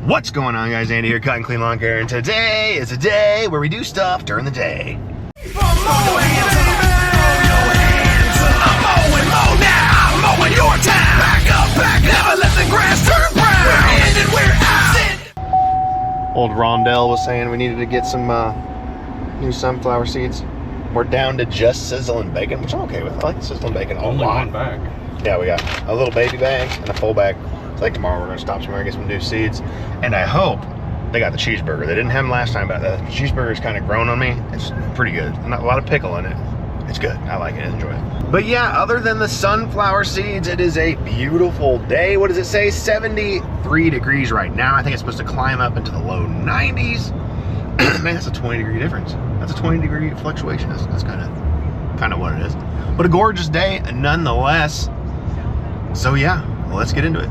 What's going on, guys? Andy here, Cut and Clean Lawn Care, and today is a day where we do stuff during the day. Old Rondell was saying we needed to get some new sunflower seeds. We're down to just sizzling bacon, which I'm okay with. I like sizzling bacon a lot. Only one bag. Yeah, we got a little baby bag and a full bag. It's like tomorrow we're gonna stop somewhere and get some new seeds. And I hope they got the cheeseburger. They didn't have them last time, but the cheeseburger's kind of grown on me. It's pretty good. Not a lot of pickle in it. It's good. I like it. I enjoy it. But yeah, other than the sunflower seeds, it is a beautiful day. What does it say? 73 degrees right now. I think it's supposed to climb up into the low 90s. Man, that's a 20-degree difference. That's a 20-degree fluctuation. That's kind of what it is. But a gorgeous day nonetheless. So yeah, well, let's get into it.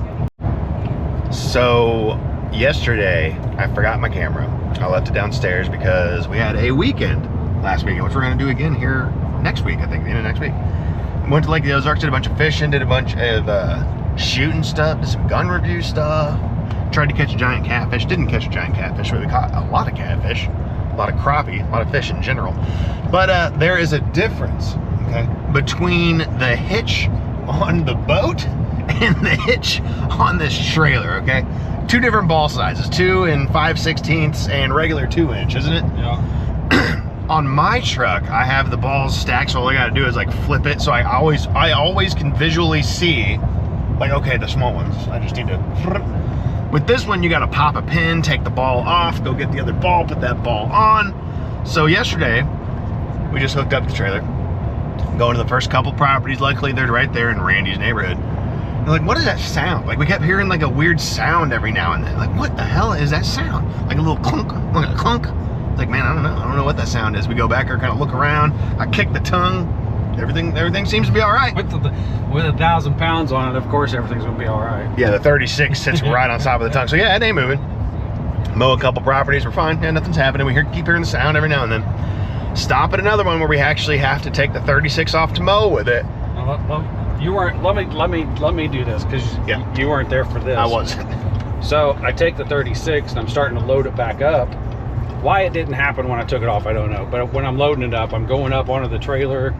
So yesterday, I forgot my camera. I left it downstairs because we had a weekend last weekend, which we're gonna do again here next week, I think, the end of next week. Went to Lake the Ozarks, did a bunch of fishing, did a bunch of shooting stuff, did some gun review stuff, tried to catch a giant catfish. Didn't catch a giant catfish, but we caught a lot of catfish, a lot of crappie, a lot of fish in general. But there is a difference, okay, between the hitch on the boat and the hitch on this trailer, okay? Two different ball sizes, 2 and 5/16 and regular 2-inch, isn't it? Yeah. On my truck, I have the balls stacked, so all I gotta do is like flip it. So I always can visually see, like, okay, the small ones. I just need to. With this one, you gotta pop a pin, take the ball off, go get the other ball, put that ball on. So yesterday, we just hooked up the trailer, going to the first couple properties. Luckily, they're right there in Randy's neighborhood. And like, what is that sound? Like, we kept hearing like a weird sound every now and then. Like, what the hell is that sound? Like a little clunk, like a clunk. Like, man, I don't know what that sound is. We go back there, kind of look around. I kick the tongue. Everything seems to be all right. With 1,000 pounds on it, of course, everything's gonna be all right. Yeah, the 36 sits right on top of the tongue. So yeah, it ain't moving. Mow a couple properties, we're fine. Yeah, nothing's happening. We keep hearing the sound every now and then. Stop at another one where we actually have to take the 36 off to mow with it. Well, you weren't. Let me do this because you weren't there for this. I wasn't. So I take the 36 and I'm starting to load it back up. Why it didn't happen when I took it off, I don't know. But when I'm loading it up, I'm going up onto the trailer,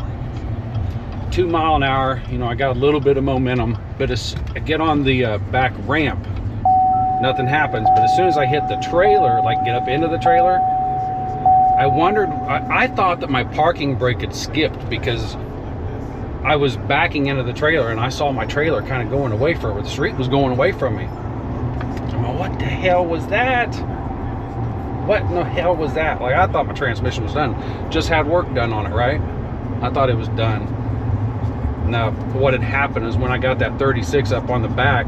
2 mile an hour. You know, I got a little bit of momentum, but as I get on the back ramp, nothing happens. But as soon as I hit the trailer, like get up into the trailer, I wondered, I thought that my parking brake had skipped because I was backing into the trailer and I saw my trailer kind of going away from it. The street was going away from me. I'm like, what the hell was that? What in the hell was that? Like, I thought my transmission was done. Just had work done on it, right? I thought it was done. Now, what had happened is when I got that 36 up on the back,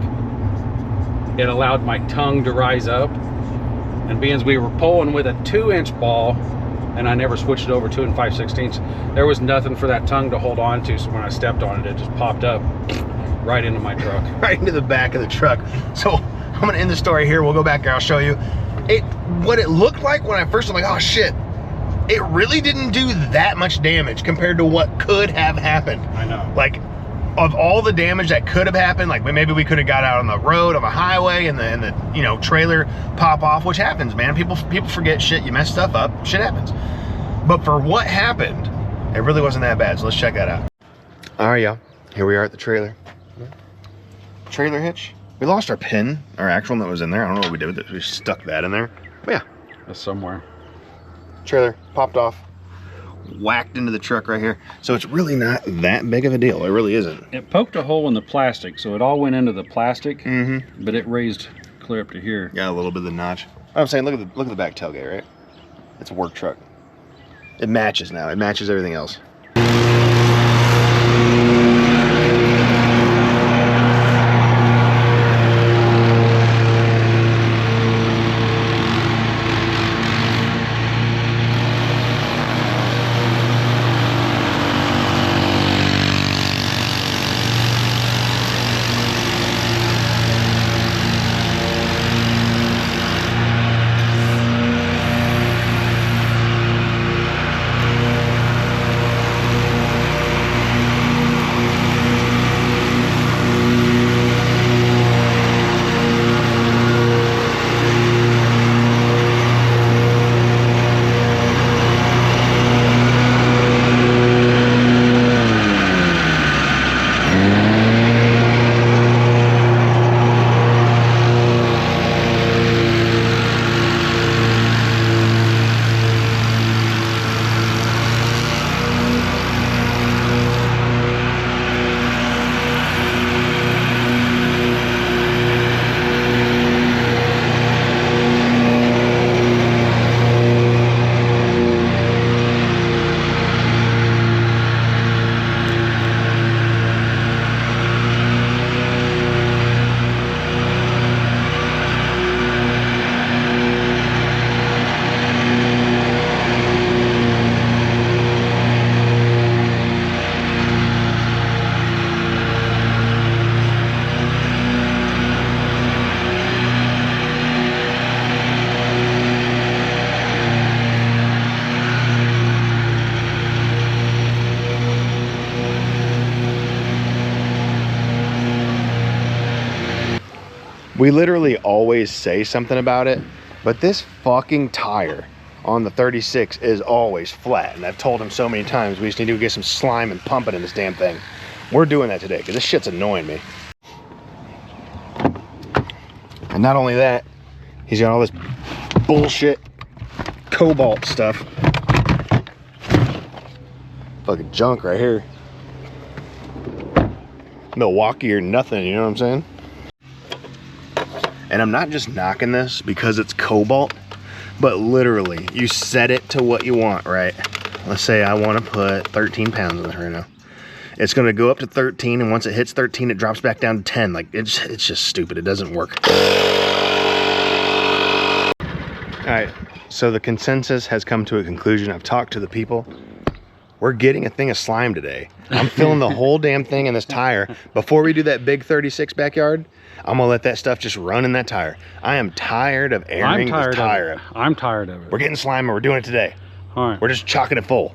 it allowed my tongue to rise up. And being as we were pulling with a 2-inch ball, and I never switched it over 2 and 5/16, there was nothing for that tongue to hold on to. So when I stepped on it, it just popped up right into my truck. Right into the back of the truck. So I'm gonna end the story here. We'll go back there, I'll show you. What it looked like when I first, I'm like, oh shit, it really didn't do that much damage compared to what could have happened. I know. Like, of all the damage that could have happened, like maybe we could have got out on the road of a highway and the you know, trailer pop off, which happens, man. People forget shit. You mess stuff up, shit happens. But for what happened, it really wasn't that bad. So let's check that out. All right, y'all. Here we are at the trailer. Trailer hitch. We lost our pin, our actual one that was in there. I don't know what we did with it. We stuck that in there. But yeah, It's somewhere. Trailer popped off, whacked into the truck right here. So it's really not that big of a deal. It really isn't. It poked a hole in the plastic, so it all went into the plastic. Mm-hmm. But it raised clear up to here. Got a little bit of the notch. I'm saying, look at the back tailgate, right? It's a work truck. It matches now. It matches everything else. We literally always say something about it, but this fucking tire on the 36 is always flat. And I've told him so many times, we just need to get some slime and pump it in this damn thing. We're doing that today because this shit's annoying me. And not only that, he's got all this bullshit cobalt stuff. Fucking junk right here. Milwaukee or nothing, you know what I'm saying? And I'm not just knocking this because it's cobalt, but literally you set it to what you want, right? Let's say I want to put 13 pounds in this right now. It's going to go up to 13, and once it hits 13, it drops back down to 10. Like, it's just stupid. It doesn't work. All right, so the consensus has come to a conclusion. I've talked to the people. We're getting a thing of slime today. I'm filling the whole damn thing in this tire. Before we do that big 36 backyard, I'm gonna let that stuff just run in that tire. I am tired of airing this tire. I'm tired of it. We're getting slime and we're doing it today. All right. We're just chockering it full.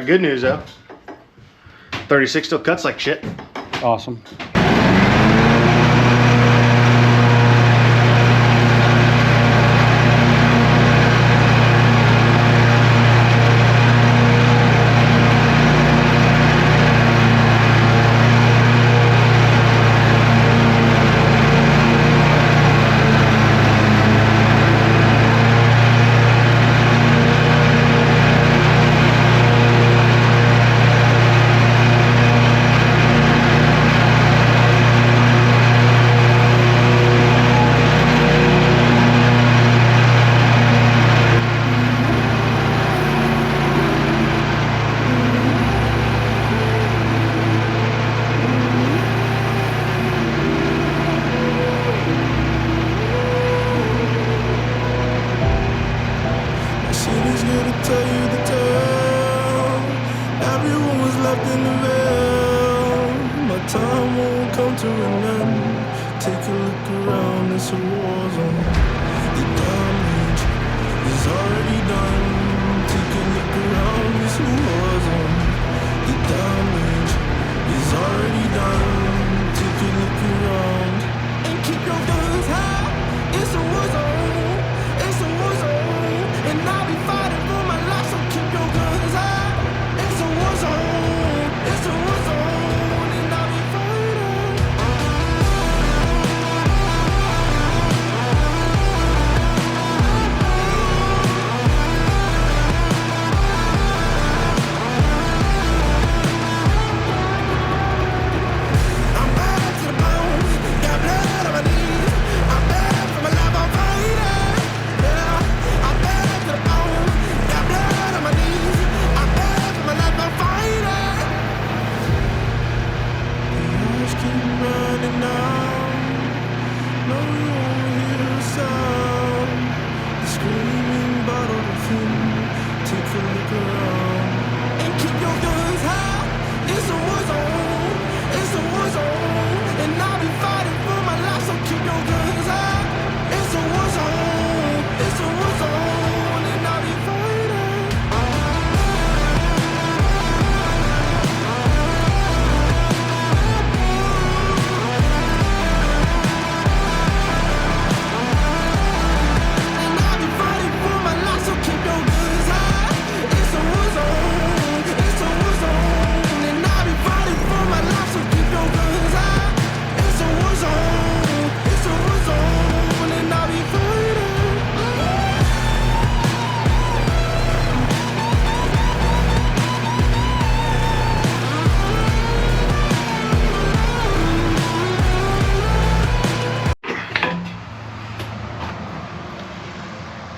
Good news though, 36 still cuts like shit. Awesome.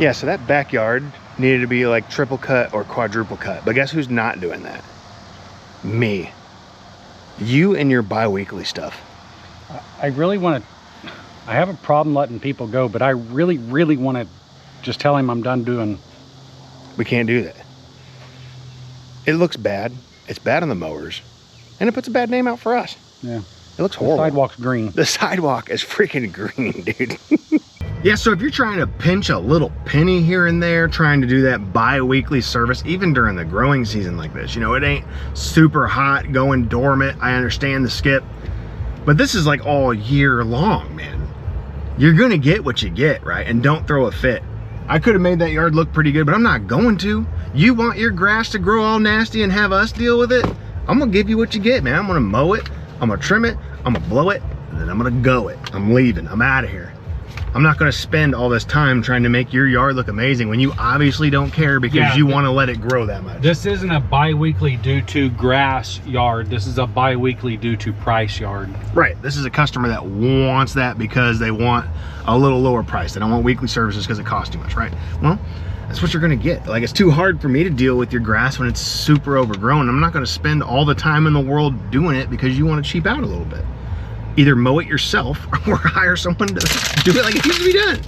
Yeah, so that backyard needed to be like triple cut or quadruple cut. But guess who's not doing that? Me. You and your bi-weekly stuff. I really want to, I have a problem letting people go, but I really, really want to just tell him I'm done doing. We can't do that. It looks bad. It's bad on the mowers. And it puts a bad name out for us. Yeah. It looks horrible. The sidewalk's green. The sidewalk is freaking green, dude. Yeah, so if you're trying to pinch a little penny here and there, trying to do that bi-weekly service, even during the growing season like this, you know, it ain't super hot, going dormant. I understand the skip, but this is like all year long, man. You're gonna get what you get, right? And don't throw a fit. I could have made that yard look pretty good, but I'm not going to. You want your grass to grow all nasty and have us deal with it? I'm gonna give you what you get, man. I'm gonna mow it, I'm gonna trim it, I'm gonna blow it, and then I'm gonna go it. I'm leaving, I'm out of here. I'm not gonna spend all this time trying to make your yard look amazing when you obviously don't care because you wanna let it grow that much. This isn't a bi-weekly due to grass yard. This is a bi-weekly due to price yard. Right, this is a customer that wants that because they want a little lower price. They don't want weekly services because it costs too much, right? Well, that's what you're gonna get. Like, it's too hard for me to deal with your grass when it's super overgrown. I'm not gonna spend all the time in the world doing it because you wanna cheap out a little bit. Either mow it yourself or hire someone to do it like it needs to be done.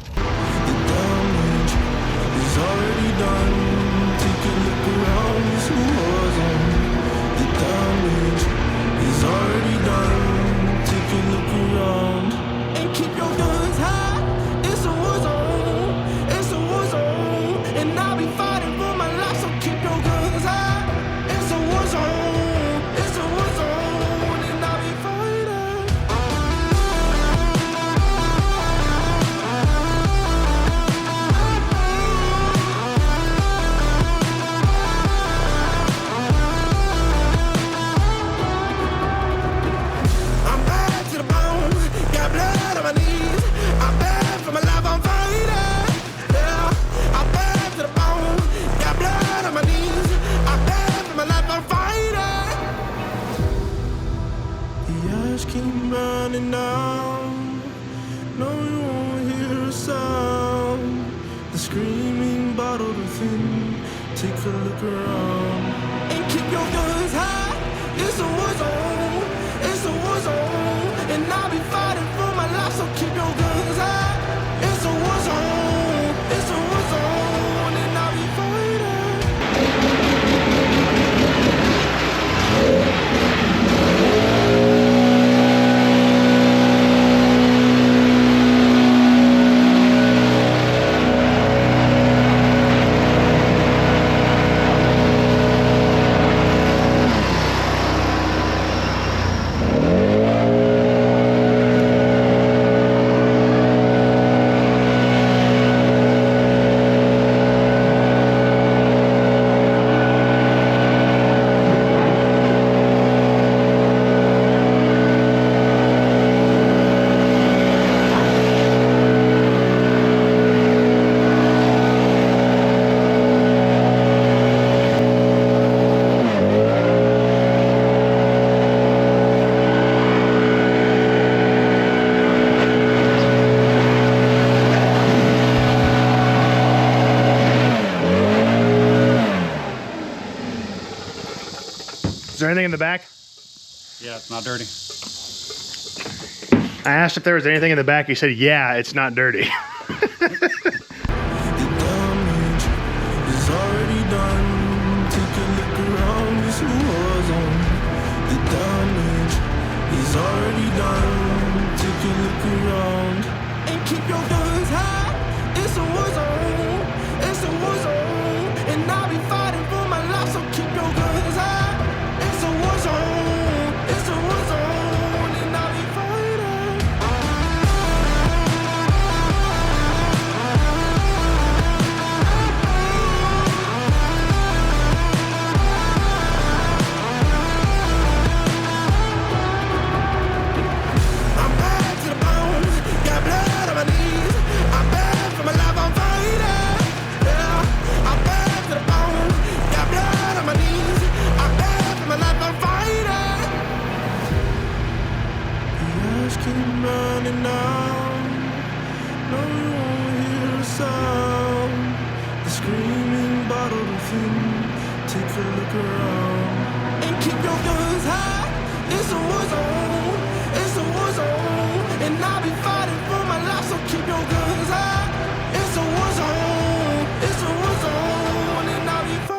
Take a look around and keep your guns high. It's a war zone, it's a war zone, and I'll be fighting for my life. So keep your guns high. It's a war zone, it's a war zone, and I'll be fighting. Is there anything in the back? Yeah, it's not dirty. I asked if there was anything in the back. He said, yeah, it's not dirty. Running now, no, you won't hear a sound. a look around. And keep your guns high. It's a war zone. It's a war zone. And I'll be fighting for my life, so keep your guns high. It's a war zone. It's a war zone. And I'll be fighting.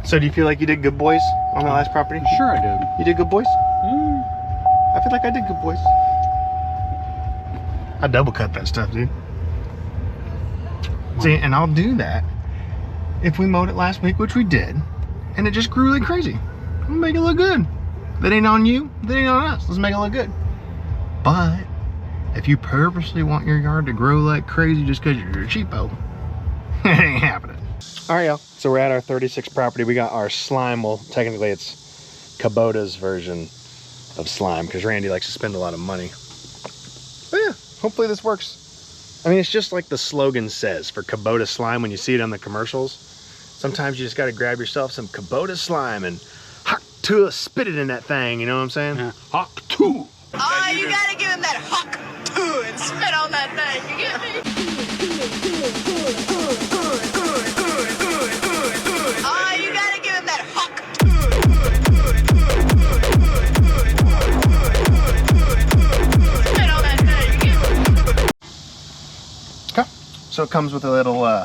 So do you feel like you did good, boys, on the last property? Sure I did. You did good, boys? I feel like I did good, boys. I double cut that stuff, dude. See, and I'll do that if we mowed it last week, which we did, and it just grew like crazy. We'll make it look good. That ain't on you, that ain't on us. Let's make it look good. But if you purposely want your yard to grow like crazy just because you're a cheapo, it ain't happening. All right, y'all. So we're at our 36 property. We got our slime. Well, technically it's Kubota's version of slime because Randy likes to spend a lot of money. But yeah, hopefully this works. I mean, it's just like the slogan says for Kubota slime when you see it on the commercials. Sometimes you just got to grab yourself some Kubota slime and hawk to spit it in that thing. You know what I'm saying? Yeah. Hawk to. Oh, you got to give him that hawk to and spit on that thing. You get me? So it comes with a little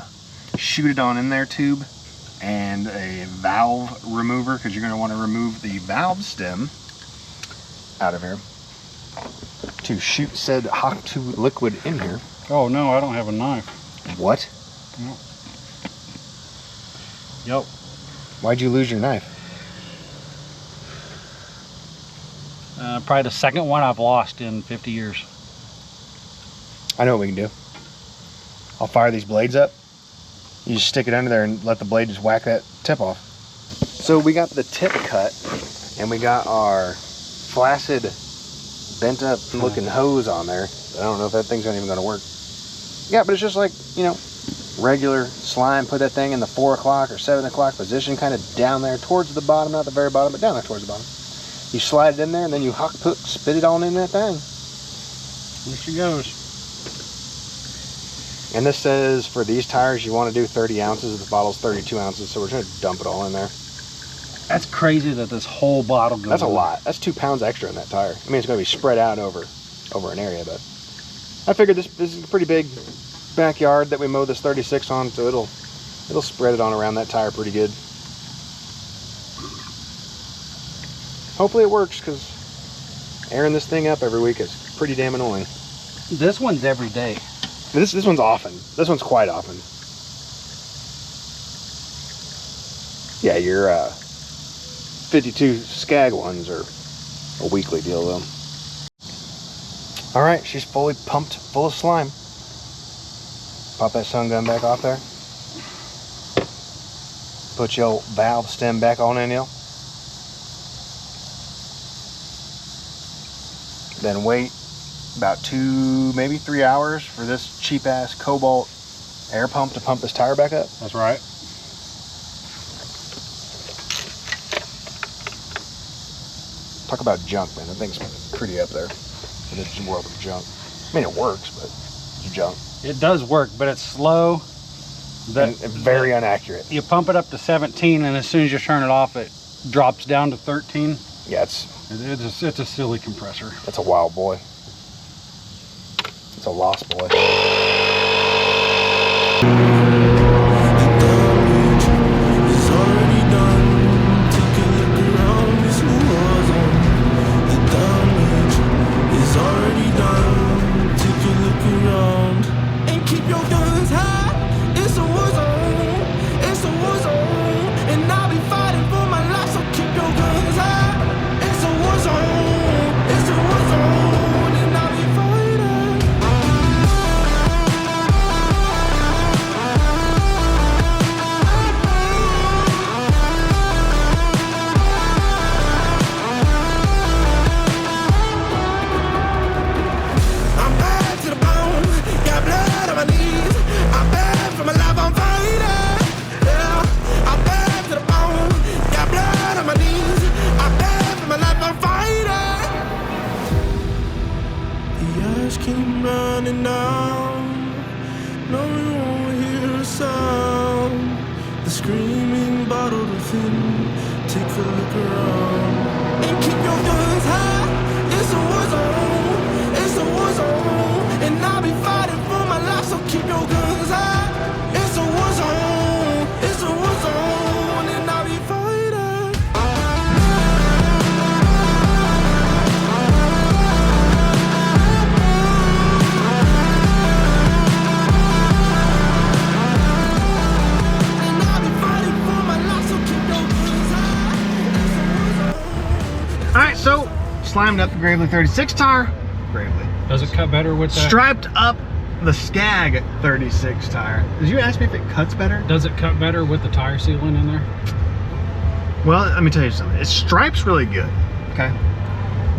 shoot it on in there tube and a valve remover because you're going to want to remove the valve stem out of here to shoot said hawk to liquid in here. Oh no, I don't have a knife. What? No. Yep. Why'd you lose your knife? Probably the second one I've lost in 50 years. I know what we can do. I'll fire these blades up. You just stick it under there and let the blade just whack that tip off. So we got the tip cut and we got our flaccid bent up looking hose on there. I don't know if that thing's even gonna work. Yeah, but it's just like, you know, regular slime. Put that thing in the 4 o'clock or 7 o'clock position, kind of down there towards the bottom, not the very bottom, but down there towards the bottom. You slide it in there and then you spit it on in that thing. Here she goes. And this says for these tires you want to do 30 ounces. The bottle's 32 ounces, so we're going to dump it all in there. That's crazy that this whole bottle goes. That's a lot. That's 2 pounds extra in that tire. I mean, it's going to be spread out over an area, but I figured this is a pretty big backyard that we mowed this 36 on, so it'll spread it on around that tire pretty good. Hopefully it works, because airing this thing up every week is pretty damn annoying. This one's every day. This one's often. This one's quite often. Yeah, your 52 Skag ones are a weekly deal though. All right, she's fully pumped full of slime. Pop that sun gun back off there. Put your valve stem back on in, yo. Then wait about 2, maybe 3 hours for this cheap ass Cobalt air pump to pump this tire back up. That's right. Talk about junk, man. That thing's pretty up there in this world of junk. I mean, it works, but it's junk. It does work, but it's slow. And very inaccurate. You pump it up to 17, and as soon as you turn it off, it drops down to 13. Yeah, it's a silly compressor. It's a wild boy. It's a lost boy. And keep your guns high. It's a war zone. screaming, bottled within. Take a look around and keep your guns high. It's a war zone, it's a war zone, and I'll be fighting for my life. So keep your guns high. It's a war zone, it's a war zone, and I'll be fighting. Alright, so slimed up the Gravely 36 tire. Gravely. Does it cut better with that? Striped up the Skag 36 tire. Did you ask me if it cuts better? Does it cut better with the tire sealant in there? Well, let me tell you something. It stripes really good, okay?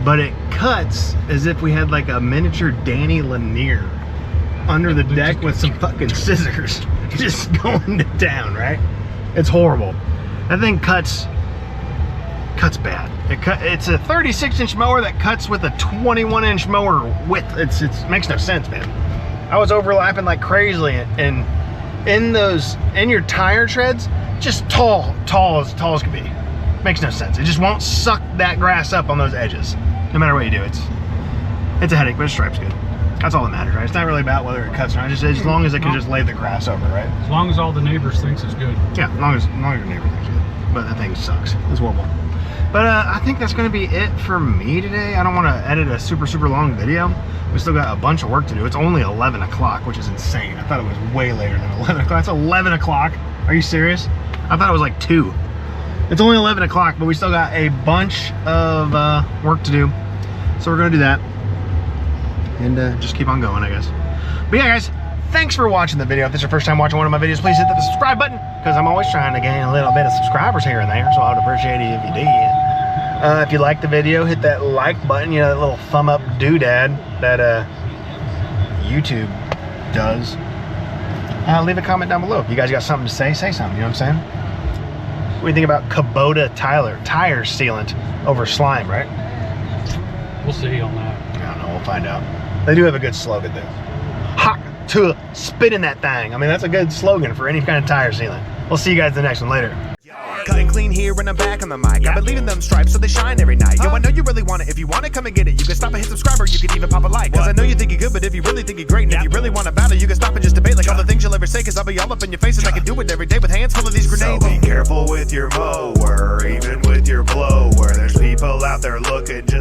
But it cuts as if we had like a miniature Danny Lanier under the deck with some fucking scissors just going to town, right? It's horrible. That thing cuts bad. It's a 36-inch mower that cuts with a 21-inch mower width. It makes no sense, man. I was overlapping like crazily, and in your tire treads, just tall as can be. Makes no sense. It just won't suck that grass up on those edges, no matter what you do. It's a headache, but it stripes good. That's all that matters, right? It's not really about whether it cuts or not. Just as long as it can just lay the grass over, right? As long as all the neighbors thinks it's good. Yeah, as long as your neighbor thinks it's good. But that thing sucks. It's horrible. But I think that's going to be it for me today. I don't want to edit a super long video. We still got a bunch of work to do. It's only 11 o'clock, which is insane. I thought it was way later than 11 o'clock. It's 11 o'clock. Are you serious? I thought it was like 2. It's only 11 o'clock, but we still got a bunch of work to do. So we're going to do that. And just keep on going, I guess. But yeah, guys, thanks for watching the video. If this is your first time watching one of my videos, please hit the subscribe button, because I'm always trying to gain a little bit of subscribers here and there, so I would appreciate it if you did. If you like the video, hit that like button, you know, that little thumb up doodad that YouTube does. Leave a comment down below. If you guys got something to say, say something, you know what I'm saying? What do you think about Kubota tire sealant over slime, right? We'll see on that. I don't know, we'll find out. They do have a good slogan though. Hot to spit in that thing. I mean, that's a good slogan for any kind of tire sealant. We'll see you guys in the next one later. Cutting clean here when I'm back on the mic. I've been leaving them stripes so they shine every night. Yo, I know you really want it. If you want it, come and get it. You can stop and hit subscribe, or you can even pop a like. Cause I know you think you're good, but if you really think you're great, and if you really want to battle, you can stop and just debate like all the things you'll ever say. Cause I'll be all up in your face, and I can do it every day with hands full of these grenades. So be careful with your mower, even with your blower. There's people out there looking just